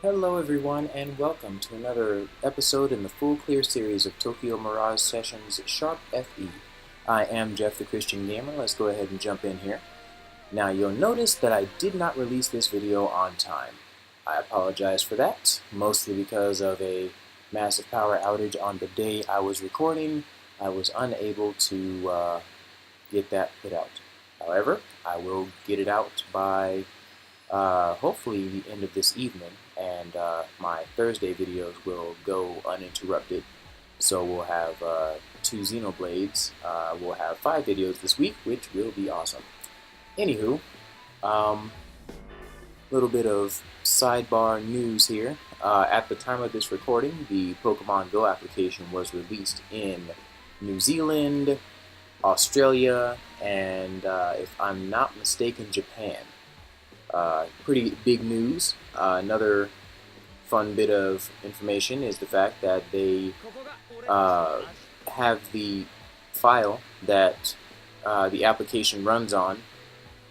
Hello everyone and welcome to another episode in the Full Clear series of Tokyo Mirage Sessions Sharp FE. I am Jeff the Christian Gamer. Let's go ahead and jump in here. Now you'll notice that I did not release this video on time. I apologize for that, mostly because of a massive power outage on the day I was recording. I was unable to get that put out. However, I will get it out by hopefully the end of this evening, and my Thursday videos will go uninterrupted. So we'll have 2 Xenoblades. We'll have 5 videos this week, which will be awesome. Anywho, little bit of sidebar news here. At the time of this recording, the Pokemon Go application was released in New Zealand, Australia, and if I'm not mistaken, Japan. Pretty big news. Another fun bit of information is the fact that they have the file that the application runs on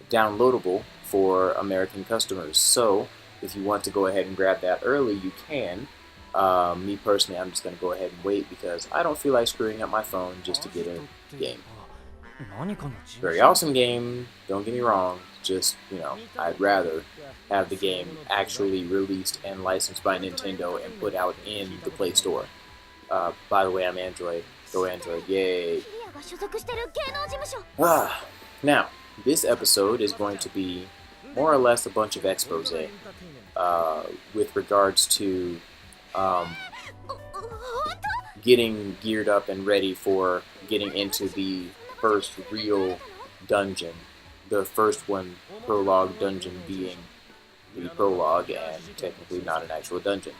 downloadable for American customers. So if you want to go ahead and grab that early, you can. Me personally, I'm just going to go ahead and wait because I don't feel like screwing up my phone just to get a game. Very awesome game, don't get me wrong, just, I'd rather have the game actually released and licensed by Nintendo and put out in the Play Store. By the way, I'm Android. Go Android, yay! Now, this episode is going to be more or less a bunch of expose with regards to getting geared up and ready for getting into the first real dungeon. The first one, prologue dungeon, being the prologue and technically not an actual dungeon.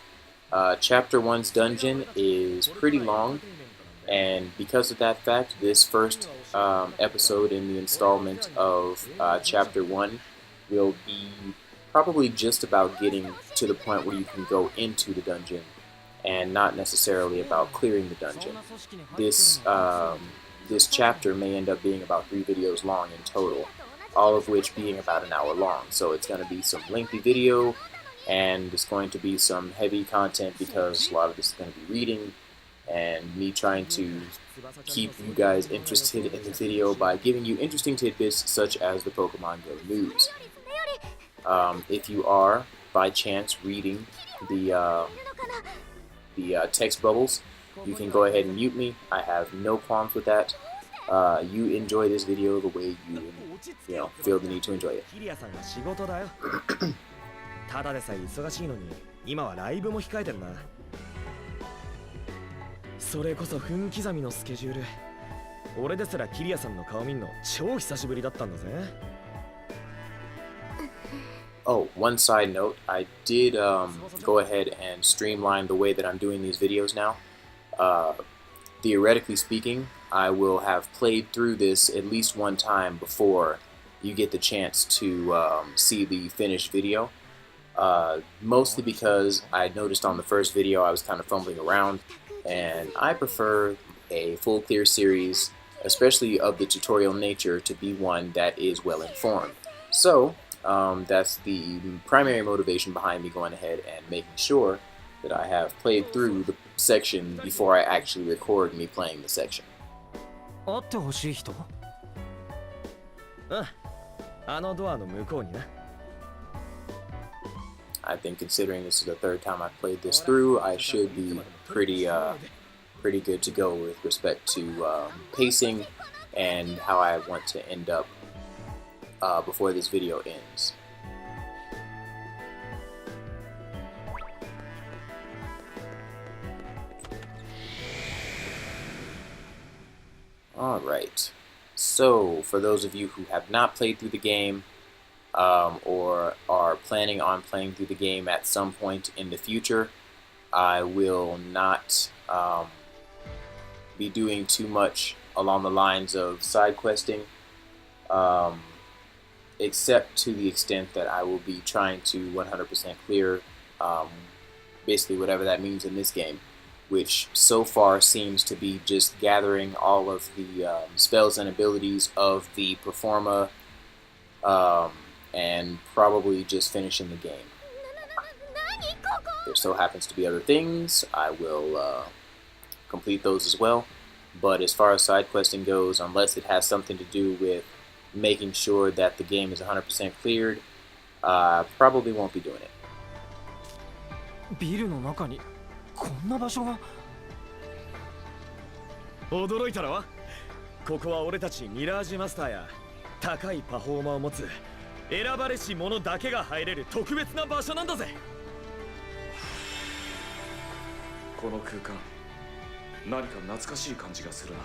Chapter 1's dungeon is pretty long, and because of that fact, this first episode in the installment of Chapter 1 will be probably just about getting to the point where you can go into the dungeon and not necessarily about clearing the dungeon. This chapter may end up being about 3 videos long in total, all of which being about an hour long. So it's going to be some lengthy video, and it's going to be some heavy content because a lot of this is going to be reading, and me trying to keep you guys interested in the video by giving you interesting tidbits such as the Pokemon Go news. If you are, by chance, reading the text bubbles, you can go ahead and mute me. I have no qualms with that. You enjoy this video the way you feel the need to enjoy it. ただでさえ忙しいのに今はライブも控えてるな。それこそ分刻みのスケジュール。俺ですらキリアさんの顔見んの超久しぶりだったんだぜ。Oh, one side note, I did go ahead and streamline the way that I'm doing these videos now. Theoretically speaking, I will have played through this at least one time before you get the chance to see the finished video. Mostly because I noticed on the first video I was kind of fumbling around, and I prefer a full clear series, especially of the tutorial nature, to be one that is well informed. So that's the primary motivation behind me going ahead and making sure that I have played through the section before I actually record me playing the section. 会ってほしい人？あのドアの向こうにな。I think considering this is the 3rd time I've played this through, I should be pretty good to go with respect to pacing and how I want to end up before this video ends. Alright, so for those of you who have not played through the game, or are planning on playing through the game at some point in the future, I will not be doing too much along the lines of side questing, except to the extent that I will be trying to 100% clear basically whatever that means in this game, which so far seems to be just gathering all of the spells and abilities of the Performa and probably just finishing the game. there so happens to be other things, I will complete those as well. But as far as side questing goes, unless it has something to do with making sure that the game is 100% cleared, probably won't be doing it. ビルの中にこんな場所が。驚いたろ。ここは俺たちミラージュマスターや高いパフォーマーを持つ選ばれし者だけが入れる特別な場所なんだぜ。この空間、何か懐かしい感じがするな。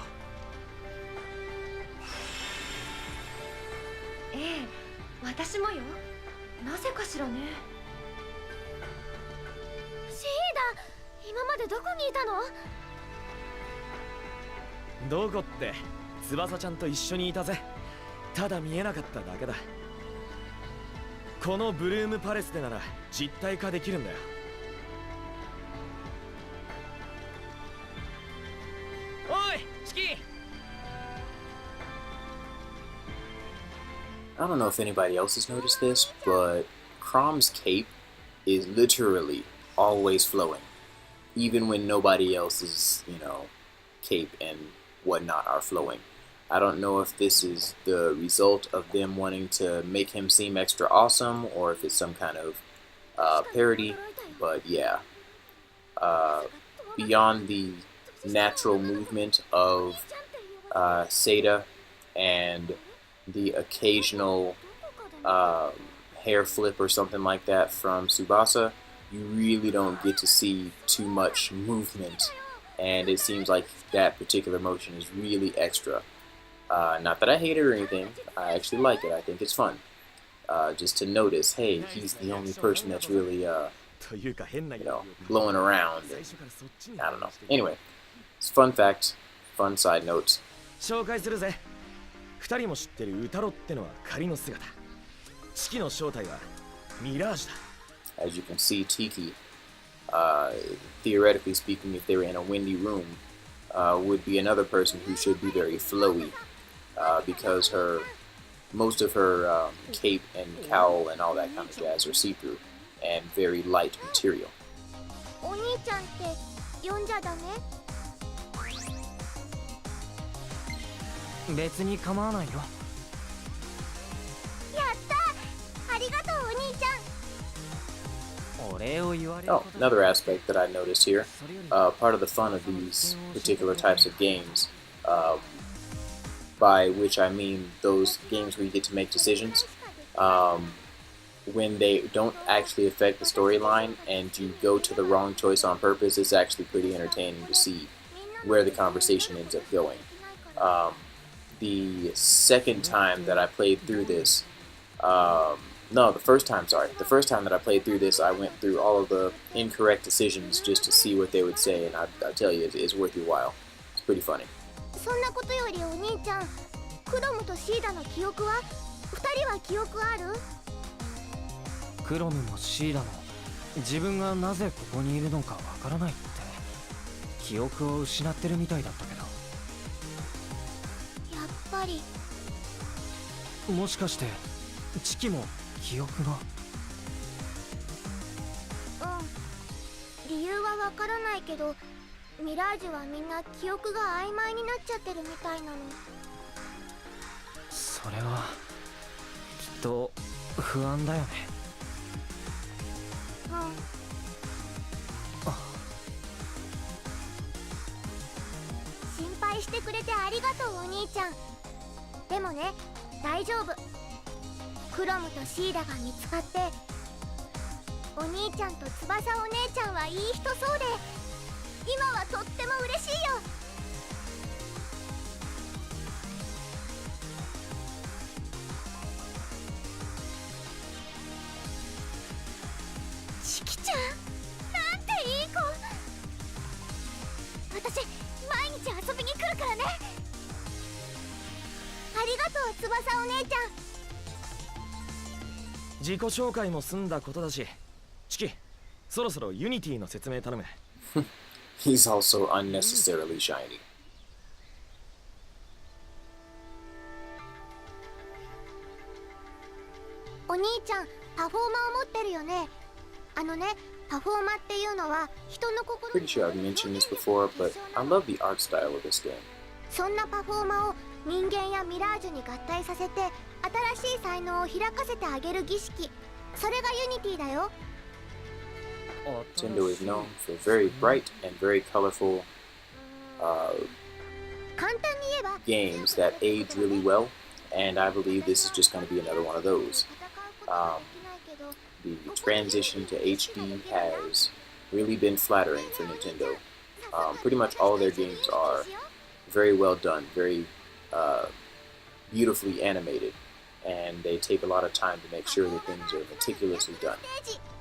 ええ、私もよ。なぜかしらね。シーダ、今までどこにいたの？どこって翼ちゃんと一緒にいたぜ。ただ見えなかっただけだ。このブルームパレスでなら実体化できるんだよ。おい、チキ。I don't know if anybody else has noticed this, but Crom's cape is literally always flowing, even when nobody else's, cape and whatnot are flowing. I don't know if this is the result of them wanting to make him seem extra awesome, or if it's some kind of parody, but yeah. Beyond the natural movement of Seda and the occasional hair flip or something like that from Tsubasa, you really don't get to see too much movement, and it seems like that particular motion is really extra. Not that I hate it or anything, I actually like it, I think it's fun. Just to notice, hey, he's the only person that's really, blowing around, and, I don't know. Anyway, it's a fun fact, fun side notes. 紹介するぜ。二人も知ってるウタロってのは仮の姿。式の正体はミラージュだ。As you can see, Tiki, theoretically speaking, if they were in a windy room, would be another person who should be very flowy, because most of her cape and cowl and all that kind of jazz are see-through and very light material. お兄ちゃんって呼んじゃダメ？別に構わないよ。やった！ありがとうお兄ちゃん。Oh, another aspect that I noticed here, part of the fun of these particular types of games, by which I mean those games where you get to make decisions, when they don't actually affect the storyline and you go to the wrong choice on purpose, it's actually pretty entertaining to see where the conversation ends up going. The second time that I played through this, the first time that I played through this, I went through all of the incorrect decisions just to see what they would say, and I tell you, it's worth your while. It's pretty funny. そんなことよりお兄ちゃん、クロムとシーダの記憶は？二人は記憶ある？クロムもシーダも自分がなぜここにいるのかわからないって記憶を失ってるみたいだったけど。やっぱり。もしかしてチキも記憶が？うん。理由はわからないけど、ミラージュはみんな記憶が曖昧になっちゃってるみたいなの。それはきっと不安だよね。うん。心配してくれてありがとうお兄ちゃん。でもね、大丈夫。クロムとシーダが見つかって、お兄ちゃんと翼お姉ちゃんはいい人そうで、今はとっても嬉しいよ。チキちゃん、なんていい子。私毎日遊びに来るからね。ありがとう翼お姉ちゃん。自己紹介も済んだことだし、チキ、そろそろユニティの説明頼む。He's also unnecessarily shiny. お兄ちゃん、パフォーマーを持ってるよね。パフォーマっていうのは人の心 Pretty sure I've mentioned this before, but I love the art style of this game. そんなパフォーマを人間やミラージュに合体させて新しい才能を開かせてあげる儀式、それがユニティだよ。 Nintendo is known for very bright and very colorful 簡単に言えば games that age really well, and I believe this is just going to be another one of those. The transition to HD has really been flattering for Nintendo. Pretty much all of their games are very well done, very beautifully animated, and they take a lot of time to make sure that things are meticulously done.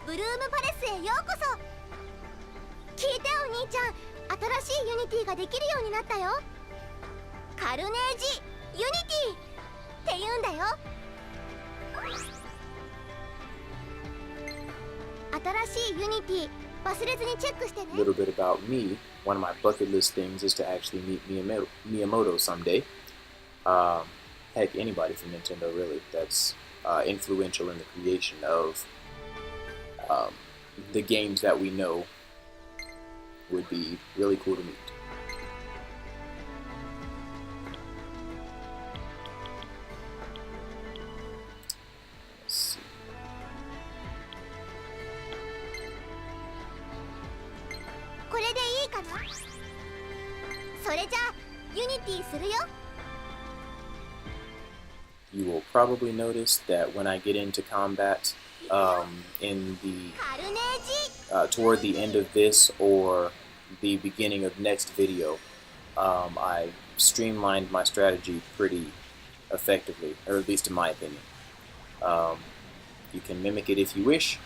ブルームパレスへようこそ。聞いてお兄ちゃん、新しいユニティができるようになったよ。カルネージユニティって言うんだよ。新しいユニティ忘れずにチェックしてね。 A little bit about me. One of my bucket list things is to actually meet Miyamoto someday. Heck, anybody from Nintendo really that's influential in the creation of the games that we know would be really cool to meet. Let's see. これでいいかな。それじゃあユニティするよ。 You will probably notice that when I get into combat in the カルネージ toward the end of this or the beginning of next video, I streamlined my strategy pretty effectively, or at least in my opinion. You can mimic it if you wish.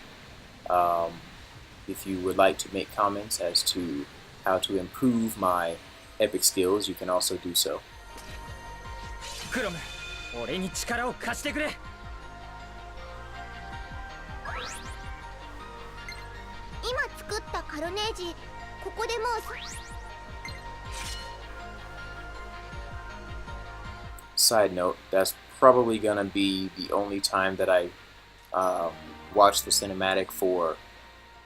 If you would like to make comments as to how to improve my epic skills, you can also do so. クロム、俺に力を貸してくれ。今作ったカルネージ、ここでもう Side note, that's probably gonna be the only time that I watch the cinematic for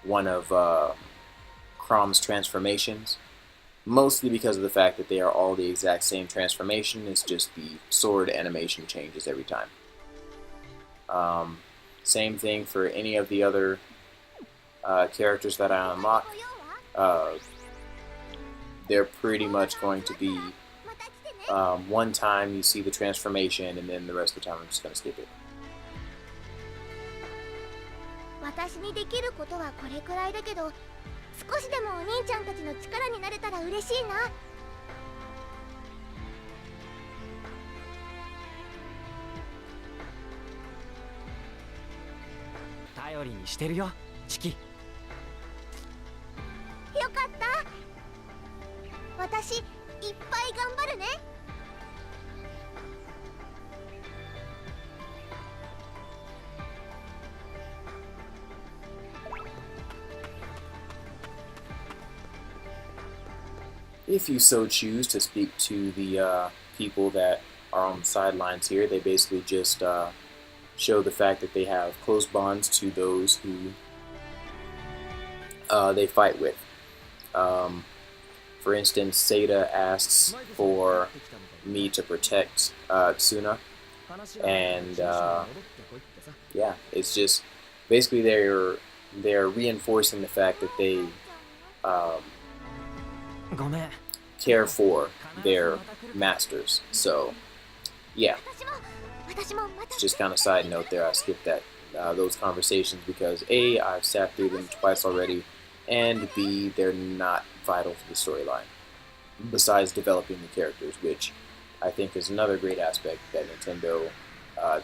one of Chrom's transformations. Mostly because of the fact that they are all the exact same transformation, it's just the sword animation changes every time. Same thing for any of the other characters that I unlock. They're pretty much going to be one time you see the transformation, and then the rest of the time I'm just going to skip it. 私にできることはこれくらいだけど、少しでもお兄ちゃんたちの力になれたら嬉しいな。頼りにしてるよ、チキ。よかった。私いっぱい頑張るね。If you so choose to speak to the people that are on the sidelines here, they basically just show the fact that they have close bonds to those who they fight with. For instance, Seda asks for me to protect Tsuna, and yeah, it's just basically they're reinforcing the fact that they ごめん。 care for their masters. So, yeah, 私もまた just kind of side note there. I skipped that those conversations because A, I've sat through them twice already, and B, they're not vital to the storyline. Besides developing the characters, which I think is another great aspect that Nintendo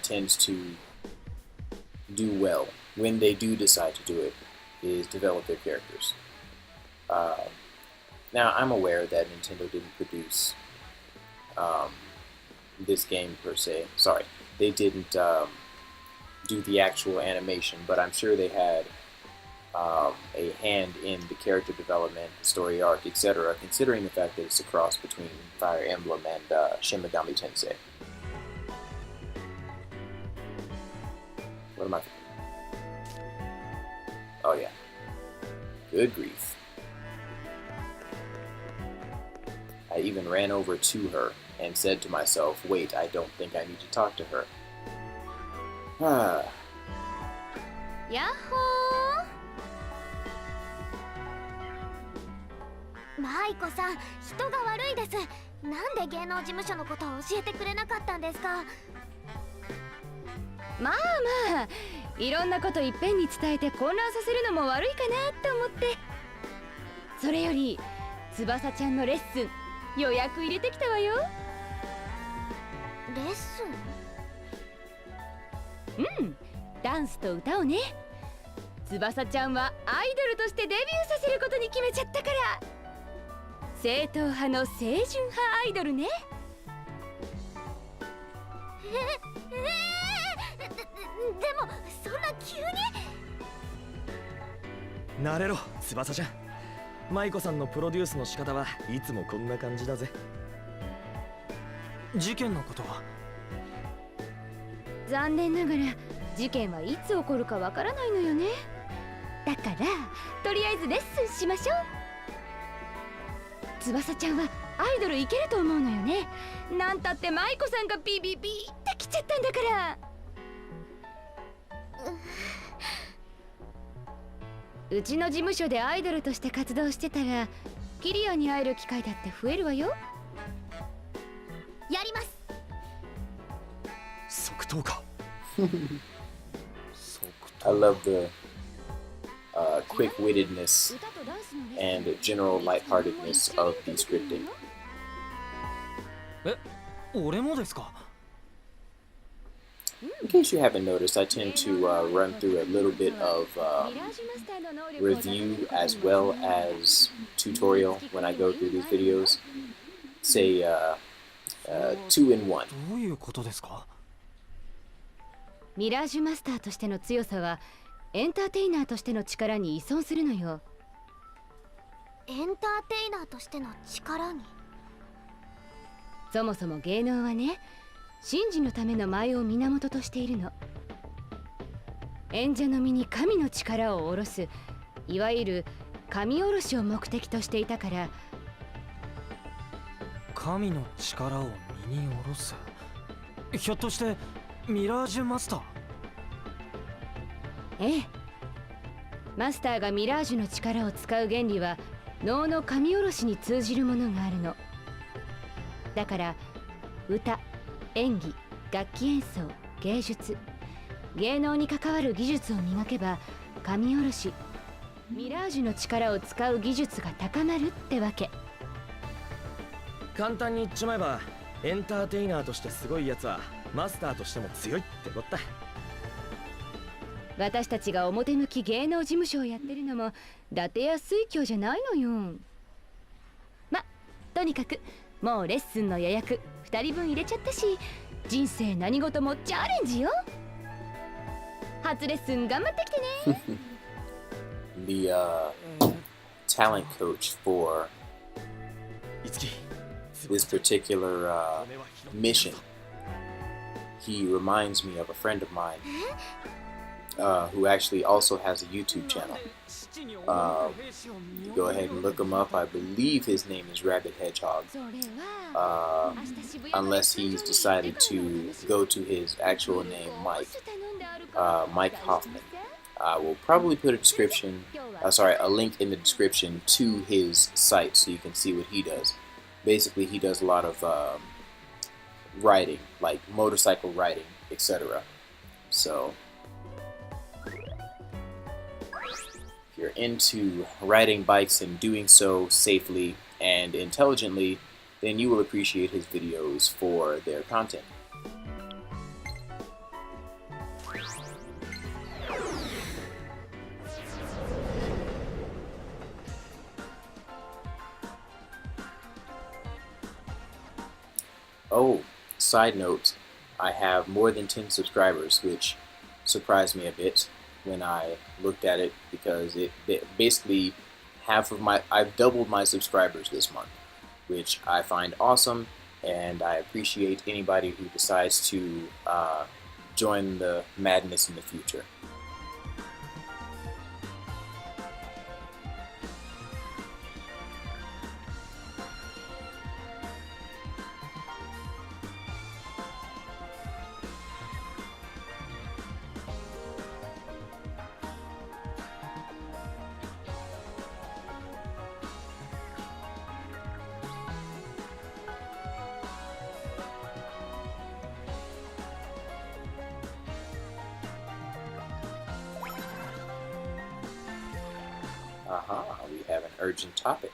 tends to do well when they do decide to do it, is develop their characters. Now, I'm aware that Nintendo didn't produce this game per se. Sorry, they didn't do the actual animation, but I'm sure they had a hand in the character development, story arc, etc., considering the fact that it's a cross between Fire Emblem and Shin Megami Tensei. What am I... Oh, yeah. Good grief. I even ran over to her and said to myself, wait, I don't think I need to talk to her.やっほー。マイコさん、人が悪いです。なんで芸能事務所のことを教えてくれなかったんですか？まあまあ、いろんなこといっぺんに伝えて混乱させるのも悪いかなって思って。それより翼ちゃんのレッスン予約入れてきたわよ。レッスン？うん、ダンスと歌をね。翼ちゃんはアイドルとしてデビューさせることに決めちゃったから。正統派の清純派アイドルね。でもそんな急に？慣れろ翼ちゃん。舞子さんのプロデュースの仕方はいつもこんな感じだぜ。事件のことは？残念ながら事件はいつ起こるかわからないのよね。だからとりあえずレッスンしましょう。翼ちゃんはアイドルいけると思うのよね。なんたって舞子さんがビビビってきちゃったんだから。うちの事務所でアイドルとして活動してたらキリアに会える機会だって増えるわよ。やります。即答か。I love the quick-wittedness and general lightheartedness of the scripting. 俺もですか？ In case you haven't noticed, I tend to run through a little bit of review as well as tutorial when I go through these videos. Say 2 in 1. どういうことですか？ミラージュマスターとしての強さはエンターテイナーとしての力に依存するのよ。エンターテイナーとしての力に？そもそも芸能はね、神事のための舞を源としているの。演者の身に神の力を下ろす、いわゆる神下ろしを目的としていたから。神の力を身に下ろす？ひょっとしてミラージュマスター？ええ、マスターがミラージュの力を使う原理は能の神下ろしに通じるものがあるの。だから歌、演技、楽器演奏、芸術、芸能に関わる技術を磨けば神下ろし、ミラージュの力を使う技術が高まるってわけ。簡単に言っちまえばエンターテイナーとしてすごいやつはマスターとしても強いってこった。私たちが表向き芸能事務所をやってるのも伊達や水郷じゃないのよ。ま、とにかくもうレッスンの予約2人分入れちゃったし、人生何事もチャレンジよ。初レッスン頑張ってきてね。The talent coach for this particular mission, he reminds me of a friend of mine who actually also has a YouTube channel. You go ahead and look him up. I believe his name is Rabbit Hedgehog, unless he's decided to go to his actual name, Mike Hoffman. I will probably put a link in the description to his site so you can see what he does. Basically, he does a lot of riding, like motorcycle riding, etc. So, if you're into riding bikes and doing so safely and intelligently, then you will appreciate his videos for their content. Oh, side note, I have more than 10 subscribers, which surprised me a bit when I looked at it, because it basically I've doubled my subscribers this month, which I find awesome, and I appreciate anybody who decides to join the madness in the future. Aha, we have an urgent topic.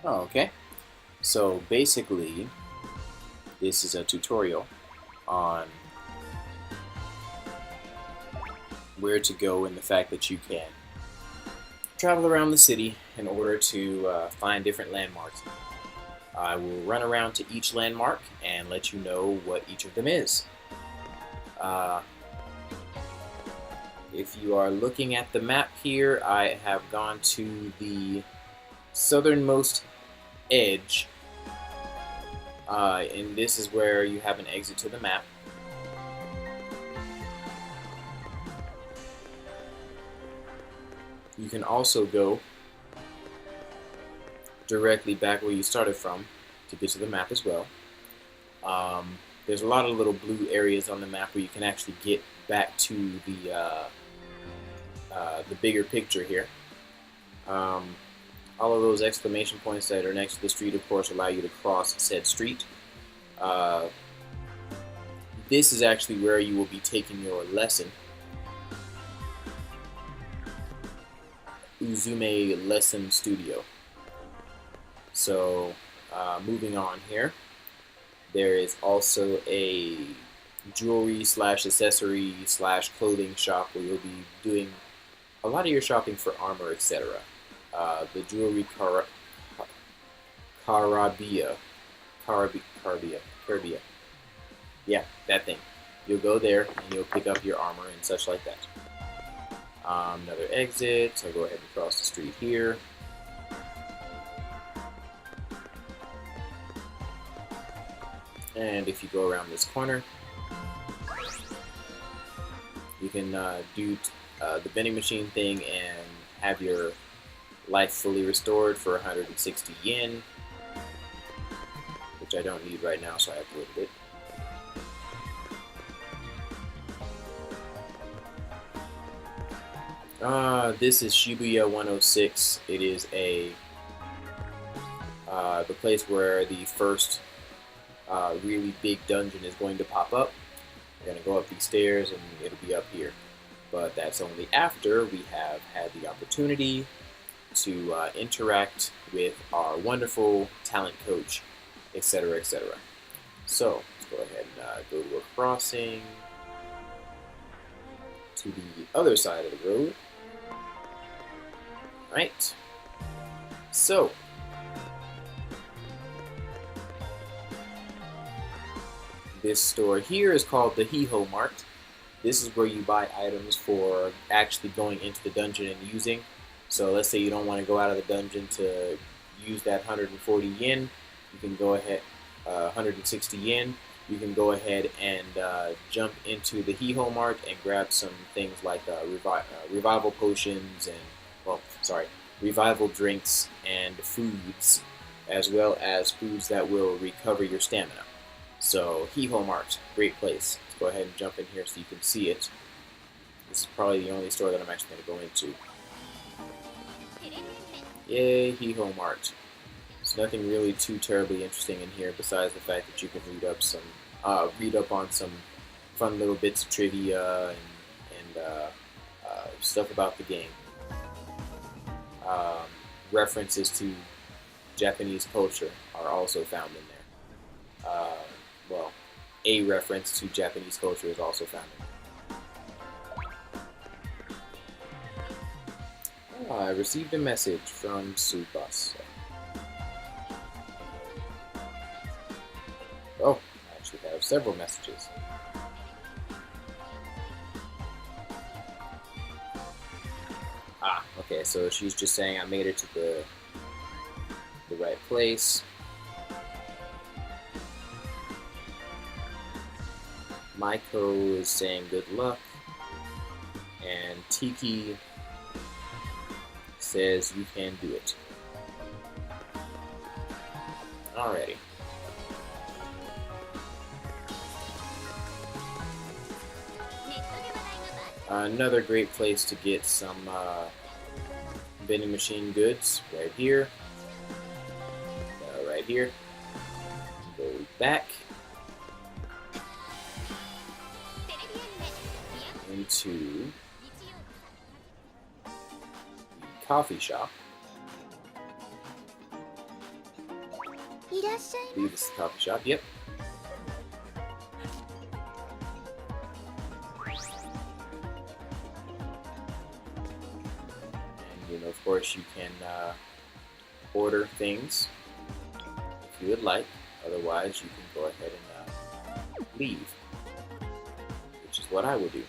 Oh, okay. So basically, this is a tutorial on where to go and the fact that you can travel around the city in order to find different landmarks. I will run around to each landmark and let you know what each of them is. If you are looking at the map here, I have gone to the southernmost edge, and this is where you have an exit to the map. You can also go directly back where you started from to get to the map as well. There's a lot of little blue areas on the map where you can actually get back to the bigger picture here. All of those exclamation points that are next to the street, of course, allow you to cross said street. This is actually where you will be taking your lesson. Uzume Lesson Studio. So, moving on here, there is also a jewelry / accessory / clothing shop where you'll be doing a lot of your shopping for armor, etc. The jewelry Carabia. Yeah, that thing. You'll go there and you'll pick up your armor and such like that. Another exit. I'll go ahead and cross the street here. And if you go around this corner, you can do the vending machine thing and have your life fully restored for 160 yen, which I don't need right now, so I uploaded it. This is Shibuya 106. It is the place where the first really big dungeon is going to pop up. We're going to go up these stairs and it'll be up here. But that's only after we have had the opportunity to interact with our wonderful talent coach, etc., etc. So, let's go ahead and go to a crossing to the other side of the road. Right. So, this store here is called the Hiho Mart. This is where you buy items for actually going into the dungeon and using. So let's say you don't want to go out of the dungeon to use that 140 yen. You can go ahead, 160 yen. You can go ahead and jump into the Hiho Mart and grab some things like revival potions and, revival drinks and foods, as well as foods that will recover your stamina. So, Hiho Mart, great place. Let's go ahead and jump in here so you can see it. This is probably the only store that I'm actually going to go into. Yay, Hiho Mart. There's nothing really too terribly interesting in here besides the fact that you can read up on some fun little bits of trivia and stuff about the game. References to Japanese culture are also found in there. A reference to Japanese culture is also found in there. I received a message from Tsubasa. Oh, I actually have several messages. Okay, so she's just saying I made it to the right place. Maiko is saying good luck. And Tiki says you can do it. Alrighty. Another great place to get some vending machine goods right here. Right here. Go back into the coffee shop. I believe this is the coffee shop. Yep. And of course, you can order things if you would like. Otherwise, you can go ahead and leave, which is what I will do.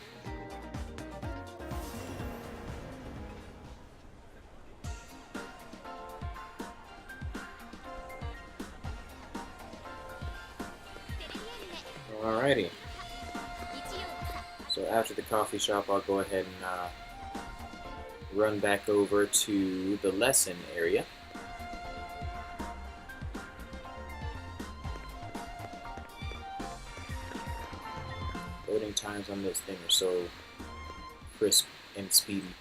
Alrighty. So after the coffee shop, I'll go ahead and run back over to the lesson area. Loading times on this thing are so crisp and speedy.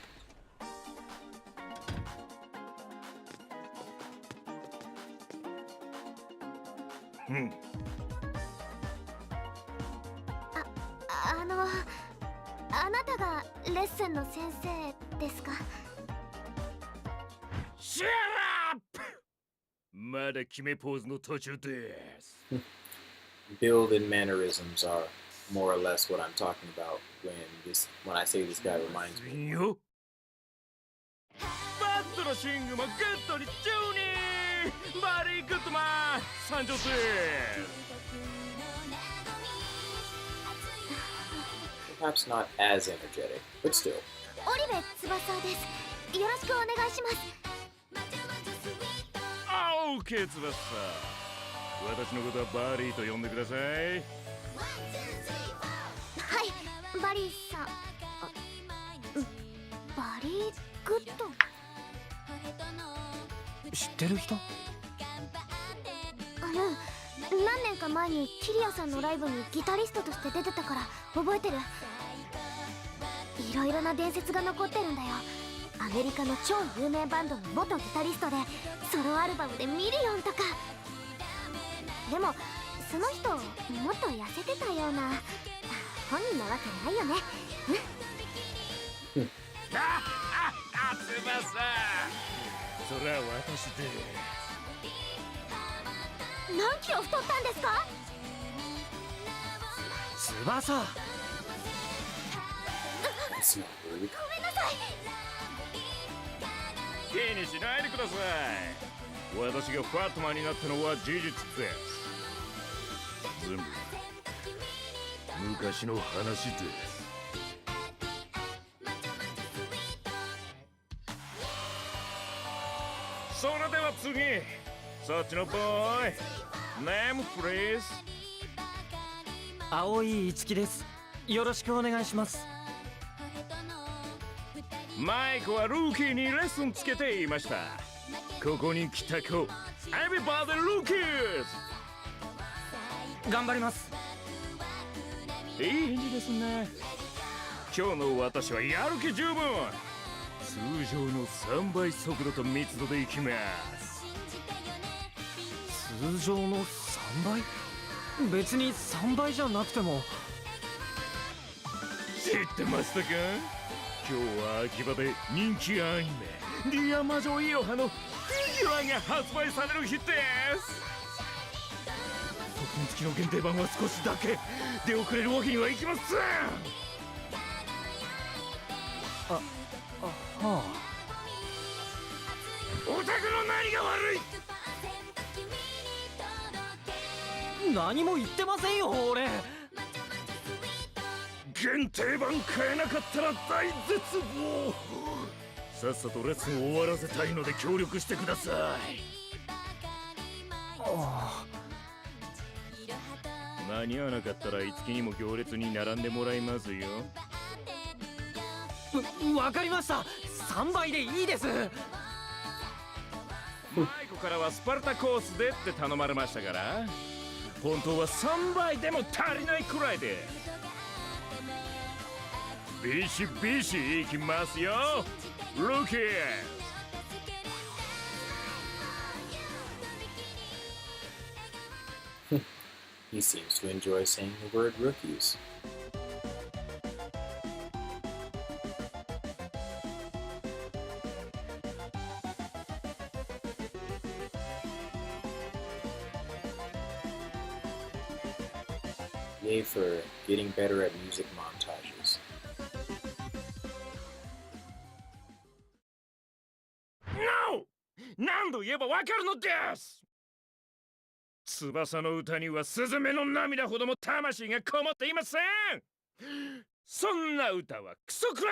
Shut up! まだ決めポーズの途中です。Build and mannerisms are more or less what I'm talking about when I say this guy reminds me. バットのシングもグッドにチューニーバリーグッドマン参上です。Perhaps not as energetic, but still. オリベ翼です。よろしくお願いします。オーケー翼。私のことはバリーと呼んでください。はい、バリーさん。バリーグッド。知ってる人？何年か前にキリアさんのライブにギタリストとして出てたから覚えてる。いろいろな伝説が残ってるんだよ。アメリカの超有名バンドの元ギタリストでソロアルバムでミリオンとか。でもその人もっと痩せてたような。本人なわけないよね。翼。それは私で。何キロ太ったんですか？翼。ごめんなさい。気にしないでください。私がファットマンになったのは事実です。全部昔の話です。それでは次、そっちのボーイ、ネームプリーズ。青井一樹です。よろしくお願いします。マイクはルーキーにレッスンつけていました。ここに来た子、Everybody Rookies！ 頑張ります。いい返事ですね。今日の私はやる気十分。通常の3倍速度と密度でいきます。通常の3倍？別に3倍じゃなくても。知ってましたか？今日は秋葉で人気アニメ「ディア魔女イロハ」のフィギュアが発売される日です。特典付きの限定版は少しだけ出遅れるわけにはいきません。はあ。オタクの何が悪い？何も言ってませんよ俺。限定版買えなかったら大絶望。さっさとレッスンを終わらせたいので協力してください。間に合わなかったら五木にも行列に並んでもらいますよ。わかりました。3倍でいいです。マイコからはスパルタコースでって頼まれましたから、本当は3倍でも足りないくらいで。ビシビシいきますよ。ルキー He seems to enjoy saying the word rookies. Yay for getting better at music montages. No! 何度言えばわかるのです。翼の歌にはスズメの涙ほども魂がこもっていません。そんな歌はクソくら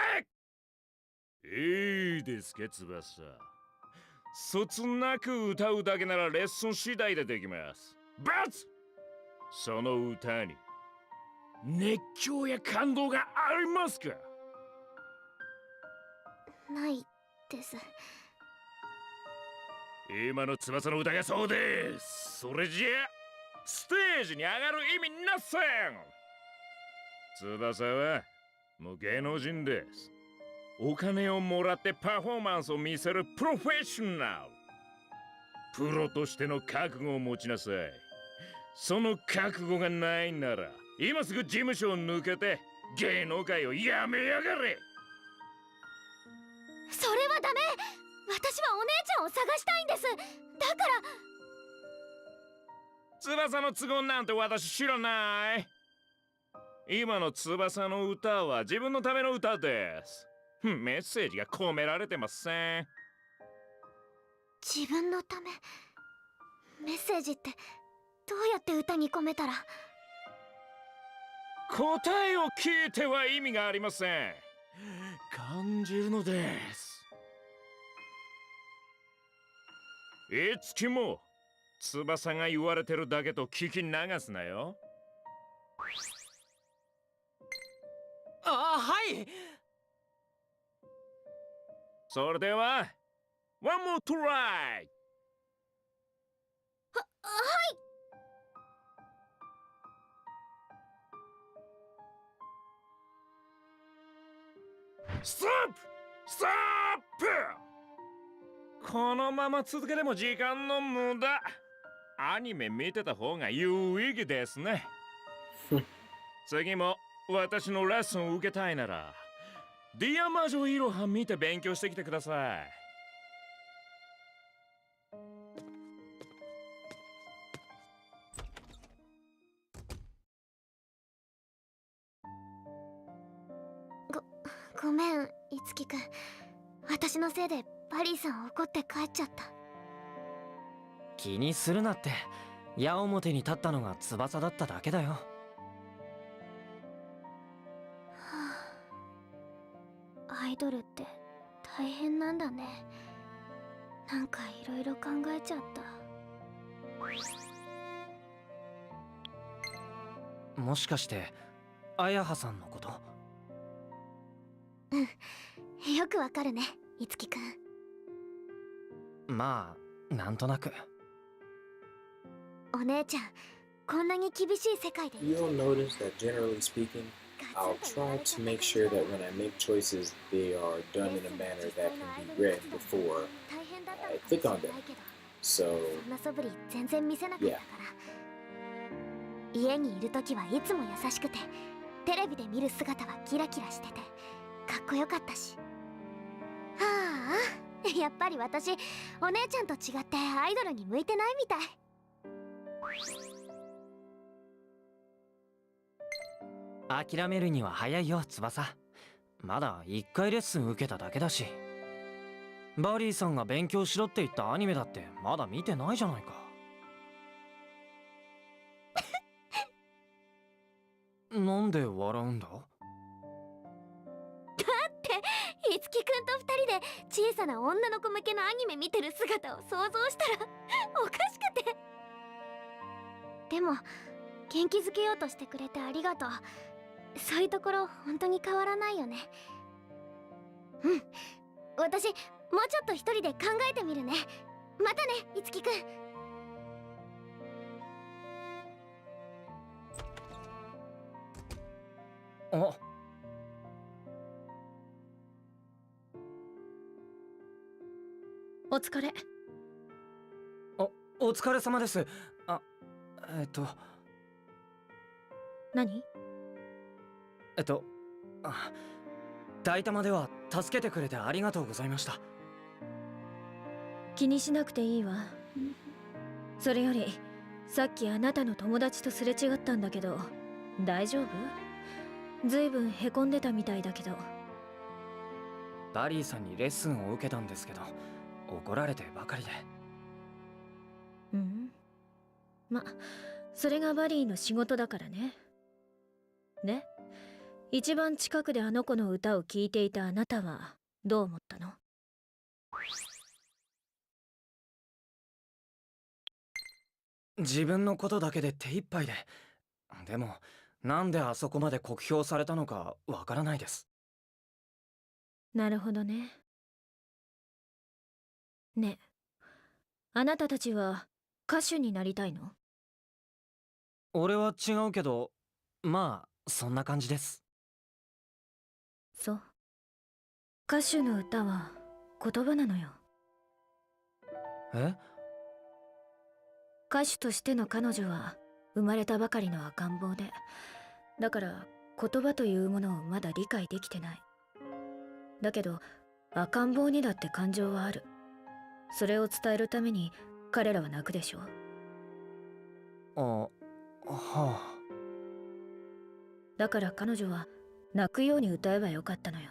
え。いいですか翼。そつなく歌うだけならレッスン次第でできます。But その歌に熱狂や感動がありますか？ないです。今の翼の歌がそうです。それじゃステージに上がる意味なせん。翼はもう芸能人です。お金をもらってパフォーマンスを見せるプロフェッショナル。プロとしての覚悟を持ちなさい。その覚悟がないなら今すぐ事務所を抜けて芸能界をやめやがれ。それはダメ。私はお姉ちゃんを探したいんです。だから翼の都合なんて私知らない。今の翼の歌は自分のための歌です。メッセージが込められてません。自分のため。メッセージってどうやって歌に込めたら。答えを聞いては意味がありません。感じるのです。いつきも翼が言われてるだけと聞き流すなよ。はい。それでは One more try。 はい。ストップストップ。このまま続けても時間の無駄。アニメ見てた方が有意義ですね。次も私のレッスンを受けたいならディア魔女イロハ見て勉強してきてください。ごめん、いつきくん。私のせいでバリーさん怒って帰っちゃった。気にするなって。矢面に立ったのが翼だっただけだよ。アイドルって大変なんだね。なんかいろいろ考えちゃった。もしかして綾葉さんのこと？よくわかるね、いつきくん。まあなんとなく。お姉ちゃん、こんなに厳しい世界で。 You'll notice that generally speaking, I'll try to make sure that when I make choices, they are done in a manner that can be read before I click on them. So, そんな素振り全然見せなかったから。家にいるときはいつも優しくて、テレビで見る姿はキラキラしててかっこよかったし。はあ、やっぱり私お姉ちゃんと違ってアイドルに向いてないみたい。諦めるには早いよ翼。まだ1回レッスン受けただけだし。バリーさんが勉強しろって言ったアニメだってまだ見てないじゃないか。なんで笑うんだ？いつきくんと2人で小さな女の子向けのアニメ見てる姿を想像したらおかしくて。でも元気づけようとしてくれてありがとう。そういうところ本当に変わらないよね。私もうちょっと一人で考えてみるね。またね、いつきくん。あ、お疲れ。お疲れ様です。何？大玉では助けてくれてありがとうございました。気にしなくていいわ。それよりさっきあなたの友達とすれ違ったんだけど、大丈夫？ずいぶんへこんでたみたいだけど。バリーさんにレッスンを受けたんですけど、怒られてばかりで。うん。ま、それがバリーの仕事だからね。で、一番近くであの子の歌を聴いていたあなたはどう思ったの？自分のことだけで手一杯で。でも、なんであそこまで酷評されたのかわからないです。なるほどね。ねえ、あなたたちは歌手になりたいの？俺は違うけど、まあそんな感じです。そう。歌手の歌は言葉なのよ。え？歌手としての彼女は生まれたばかりの赤ん坊で、だから言葉というものをまだ理解できてない。だけど赤ん坊にだって感情はある。それを伝えるために彼らは泣くでしょ。はあ。だから彼女は泣くように歌えばよかったのよ。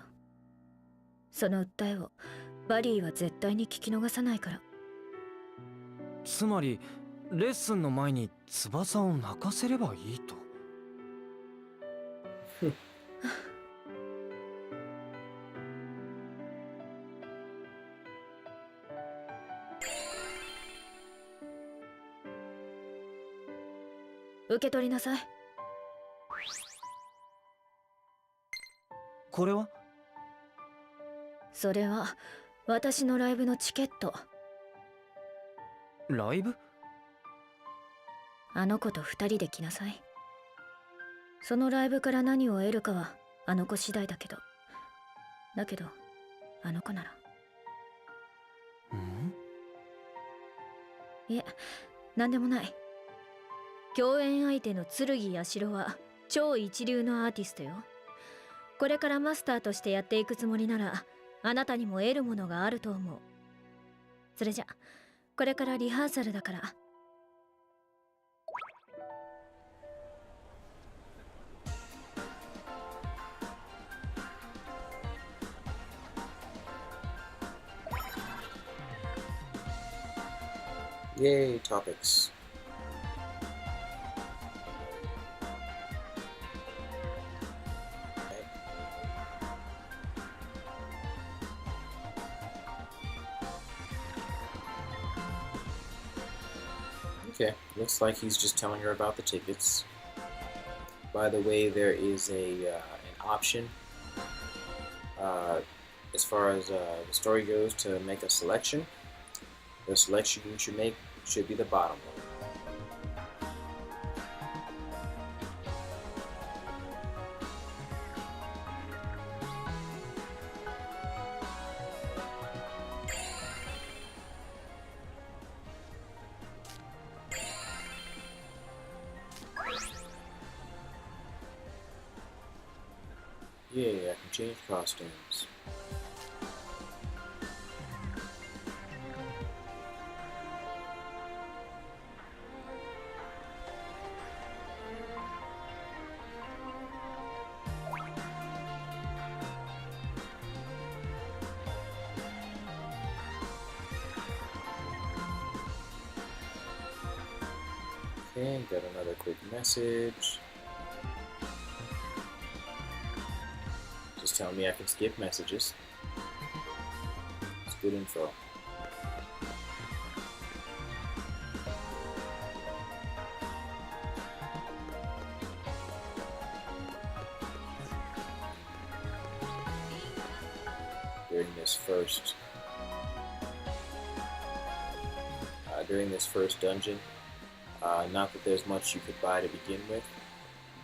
その訴えをバリーは絶対に聞き逃さないから。つまりレッスンの前に翼を泣かせればいいと。受け取りなさい。これは？それは私のライブのチケット。ライブ？あの子と二人で来なさい。そのライブから何を得るかはあの子次第だけど。だけどあの子なら。いえ、なんでもない。共演相手の剣やしろは超一流のアーティストよ。これからマスターとしてやっていくつもりなら、あなたにも得るものがあると思う。それじゃ、これからリハーサルだから。Yay, topics. Okay, looks like he's just telling her about the tickets. By the way, there is an option as far as the story goes to make a selection. The selection you should make should be the bottom one. Yeah, I can change costumes. Okay, got another quick message. Just tell me I can skip messages. It's good info. During this first dungeon, not that there's much you could buy to begin with,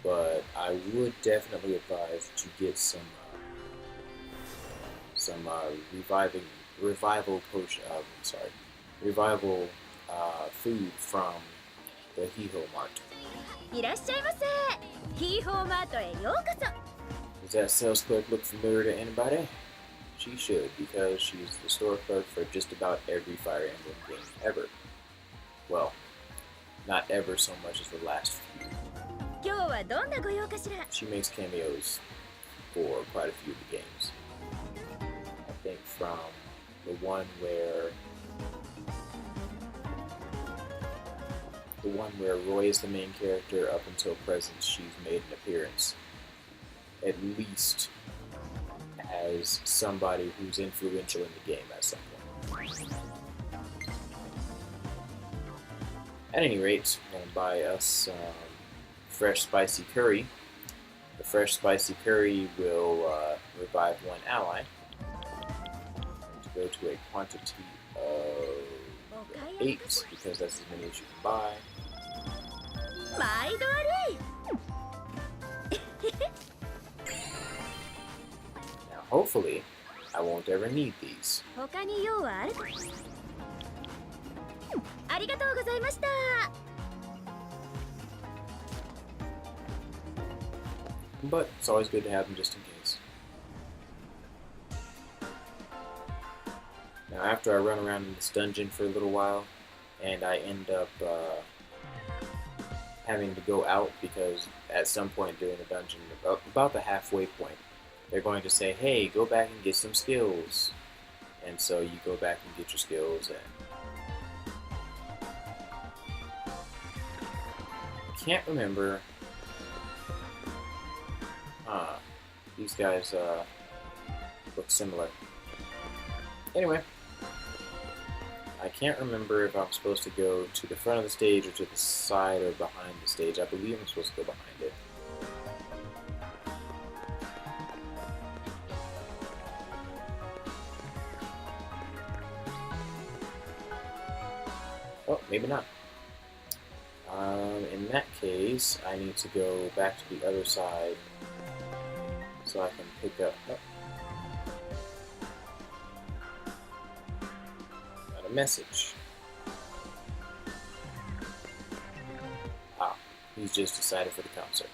but I would definitely advise to get some reviving revival potion. Revival food from the Hiho Mart. いらっしゃいませ。ヒーホーマートへようこそ。 Does that sales clerk look familiar to anybody? She should, because she's the store clerk for just about every Fire Emblem game ever. Well, not ever so much as the last few. 今日はどんなご用かしら。 She makes cameos for quite a few of the games. I think from the one where Roy is the main character up until present, she's made an appearance. At least as somebody who's influential in the game at some point. At any rate, I'm going to buy us fresh spicy curry. The fresh spicy curry will revive one ally. To go to a quantity of 8, because that's as many as you can buy. 毎度あり。 Now, hopefully, I won't ever need these. 他に用はあるか。ありがとうございました。 But it's always good to have them just in case. Now, after I run around in this dungeon for a little while, and I end up having to go out because at some point during the dungeon, about the halfway point, they're going to say, hey, go back and get some skills. And so you go back and get your skills, and I can't remember. These guys look similar. Anyway, I can't remember if I'm supposed to go to the front of the stage or to the side or behind the stage. I believe I'm supposed to go behind it. Oh, maybe not. In that case, I need to go back to the other side so I can pick up. Oh. Got a message. Ah, he's just decided for the concert.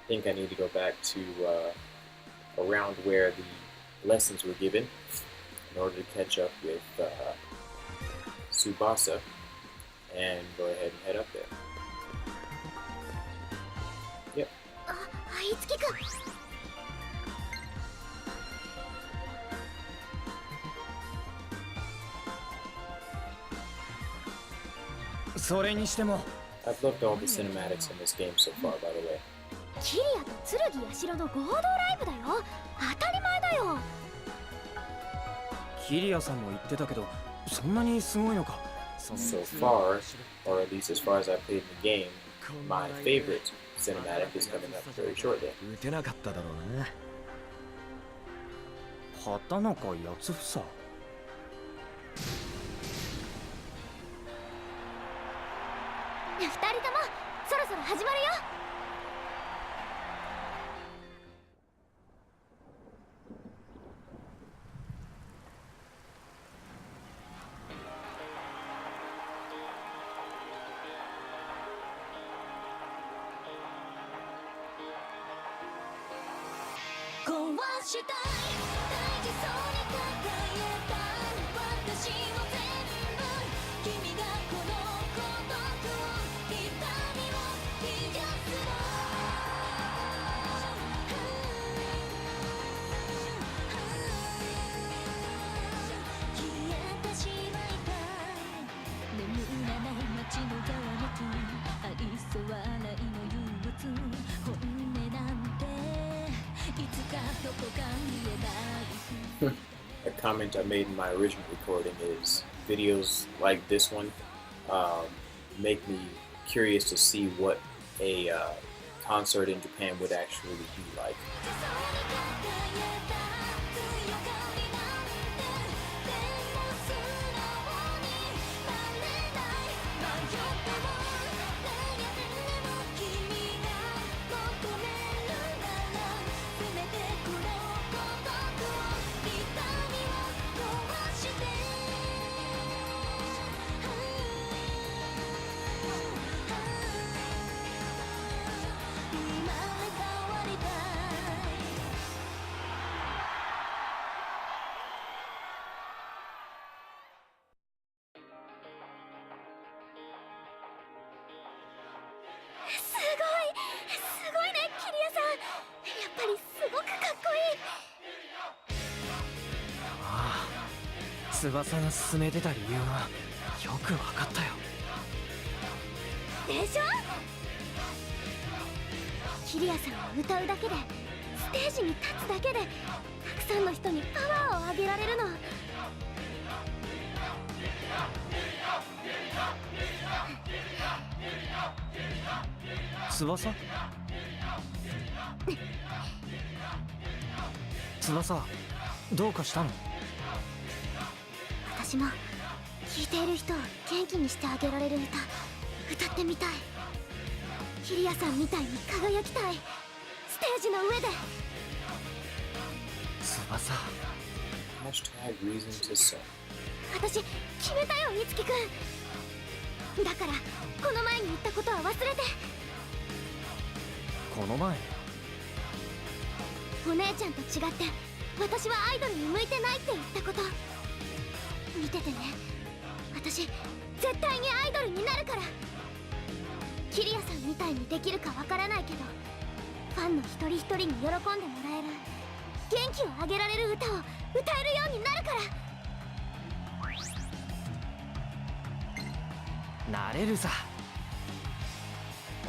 I think I need to go back to around where the lessons were given in order to catch up with Tsubasa and go ahead and head up there. Yep. いつきくん。それにしても I've loved all the cinematics in this game so far, by the way. キリアと剣社の合同ライブだよ。当たり前だよ。キリアさんも言ってたけどそんなにすごいのか。 So far, or at least as far as I've played in the game, my favorite cinematic is coming up very shortly. 打てなかっただろうな。畑中八房。二人ともそろそろ始まるよ。壊したい大事そうに抱えた私を全部君がこの孤独を痛みを癒すの消えてしまいたい眠らない街のざわめき愛想笑いの憂鬱本音なんて A comment I made in my original recording is videos like this one make me curious to see what a concert in Japan would actually be like. すごいねキリアさん。やっぱりすごくかっこいい。ああ、翼が進めてた理由はよくわかったよ。でしょ。キリアさんが歌うだけで、ステージに立つだけで、たくさんの人にパワーをあげられるの。翼翼、どうかしたの？私も聴いている人を元気にしてあげられる歌ってみたい。キリアさんみたいに輝きたい、ステージの上で。翼、Hashtag reason to sing. 私決めたよ、いつきくん。だからこの前に言ったことは忘れて。この前お姉ちゃんと違って私はアイドルに向いてないって言ったこと見ててね。私絶対にアイドルになるから。キリアさんみたいにできるかわからないけど、ファンの一人一人に喜んでもらえる、元気をあげられる歌を歌えるようになるから。なれるさ。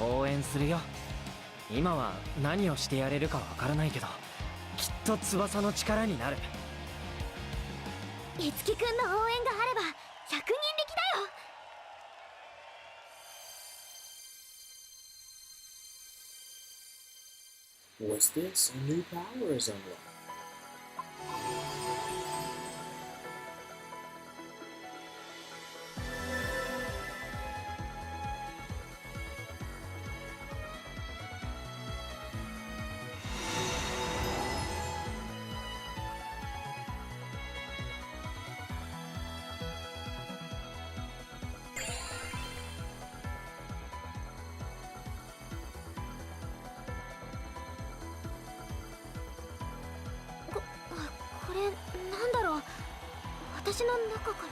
応援するよ。今は何をしてやれるかわからないけど、きっと翼の力になる。いつきくんの応援があれば100人力だよ。What's this? A new power is unlocked.これなんだろう。私の中から。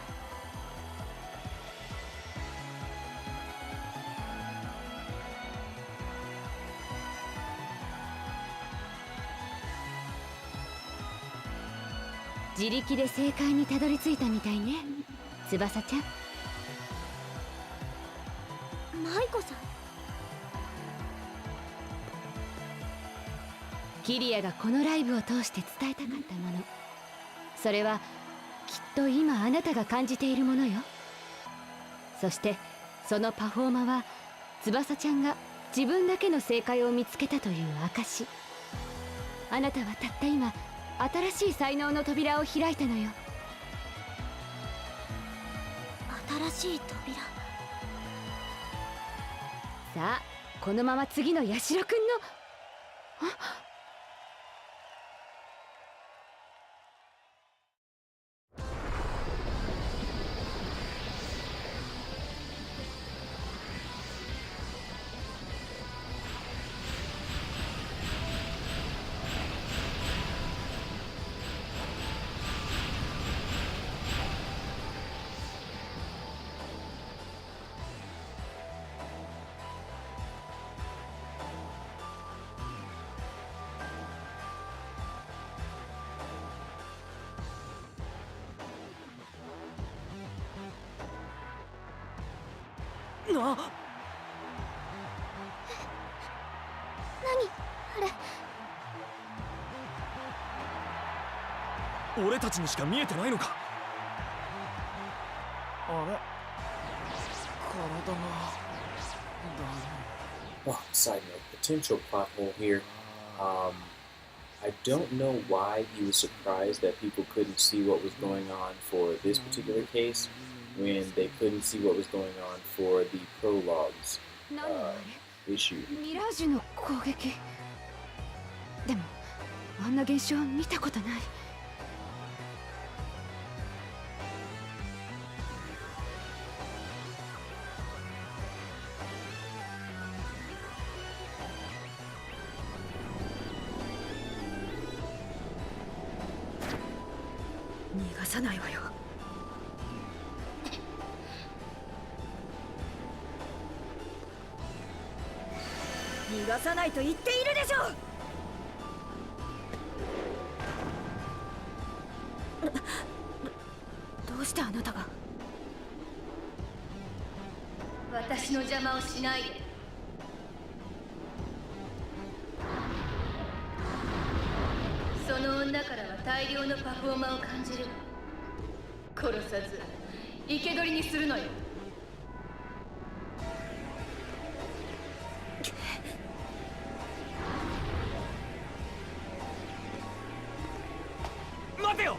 自力で正解にたどり着いたみたいね、翼ちゃん。舞子さん。キリアがこのライブを通して伝えたかったもの、それはきっと今あなたが感じているものよ。そしてそのパフォーマは翼ちゃんが自分だけの正解を見つけたという証。あなたはたった今新しい才能の扉を開いたのよ。新しい扉。さあ、このまま次のヤシロくんの何あれ。俺たちにしか見えてないのか。あれ、体が Oh, side note, potential plot hole here. I don't know why he was surprised that people couldn't see what was going on for this particular case when they couldn't see what was going on for the prologue's 何あれ。 issue. ミラージュの攻撃。でもあんな現象見たことない。逃がさないわよ。逃がさないと言っているでしょう。どうしてあなたが。私の邪魔をしないで。その女からは大量のパフォーマーを感じる。殺さず生け捕りにするのよ。待てよ。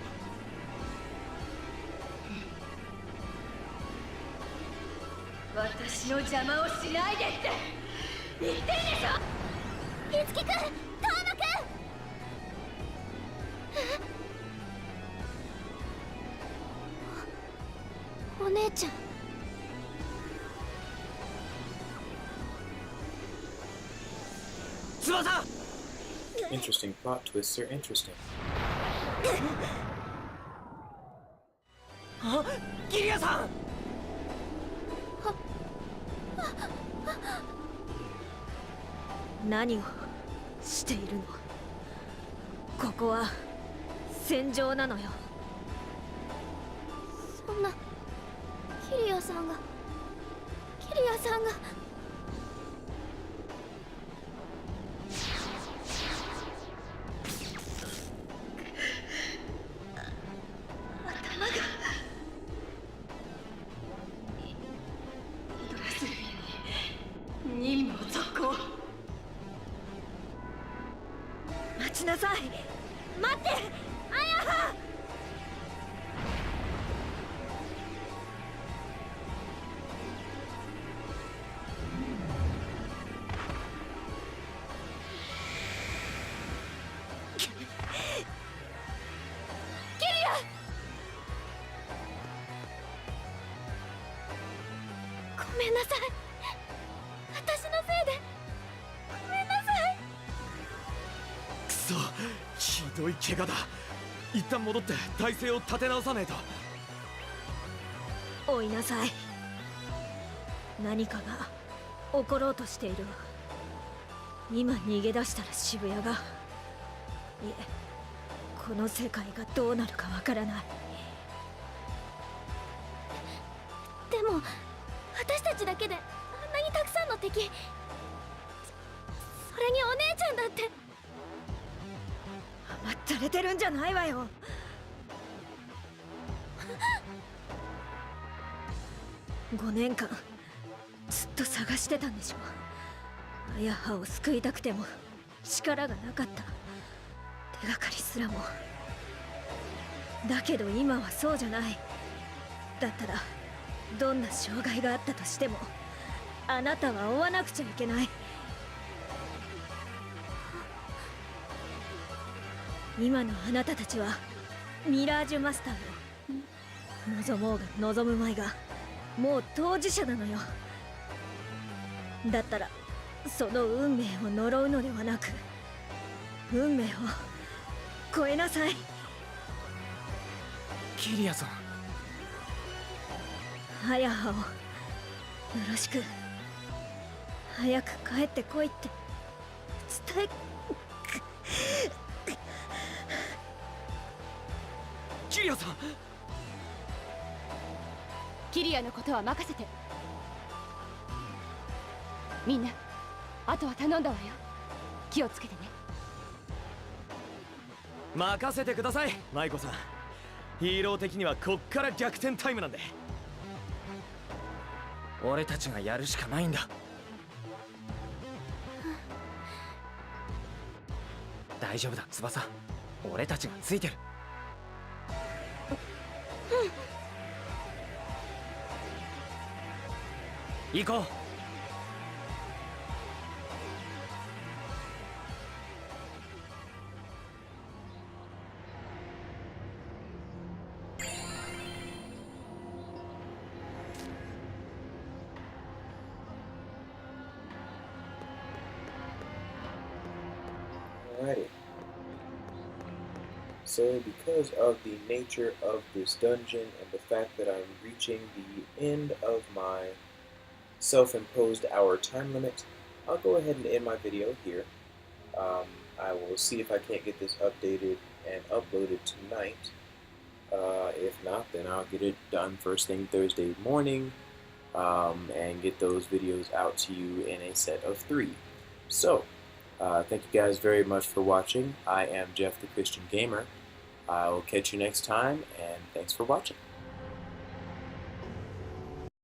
私の邪魔をしないでって言ってんでしょ。いつきくん、遠野くん。お姉ちゃん。翼。 Interesting plot twists are interesting. あ、ギリアさん。何をしているの。ここは戦場なのよ。そんな、キリアさんが。任務続行。待ちなさい。待って、あやは。ごめんなさい。私のせいで。ごめんなさい。くそ、ひどい怪我だ。一旦戻って体勢を立て直さねえと。追いなさい。何かが起ころうとしているわ。今逃げ出したら渋谷が、いえ、この世界がどうなるかわからない。でも私たちだけであんなにたくさんの敵。それにお姉ちゃんだって。甘ったれてるんじゃないわよ。5年間ずっと探してたんでしょ。あやはを救いたくても力がなかった。手がかりすらも。だけど今はそうじゃない。だったらどんな障害があったとしてもあなたは追わなくちゃいけない。今のあなたたちはミラージュマスターよ。望もうが望むまいがもう当事者なのよ。だったらその運命を呪うのではなく運命を超えなさい。キリアさん。ハヤハをよろしく。早く帰ってこいって伝え。キリアさん。キリアのことは任せて。みんな、あとは頼んだわよ。気をつけてね。任せてください、舞子さん。ヒーロー的にはこっから逆転タイムなんで。俺たちがやるしかないんだ。大丈夫だ、翼。俺たちがついてる。行こう。Alrighty. So, because of the nature of this dungeon and the fact that I'm reaching the end of my self-imposed hour time limit, I'll go ahead and end my video here. I will see if I can't get this updated and uploaded tonight. If not, then I'll get it done first thing Thursday morning, and get those videos out to you in a set of 3. So, thank you guys very much for watching. I am Jeff the Christian Gamer. I will catch you next time, and thanks for watching.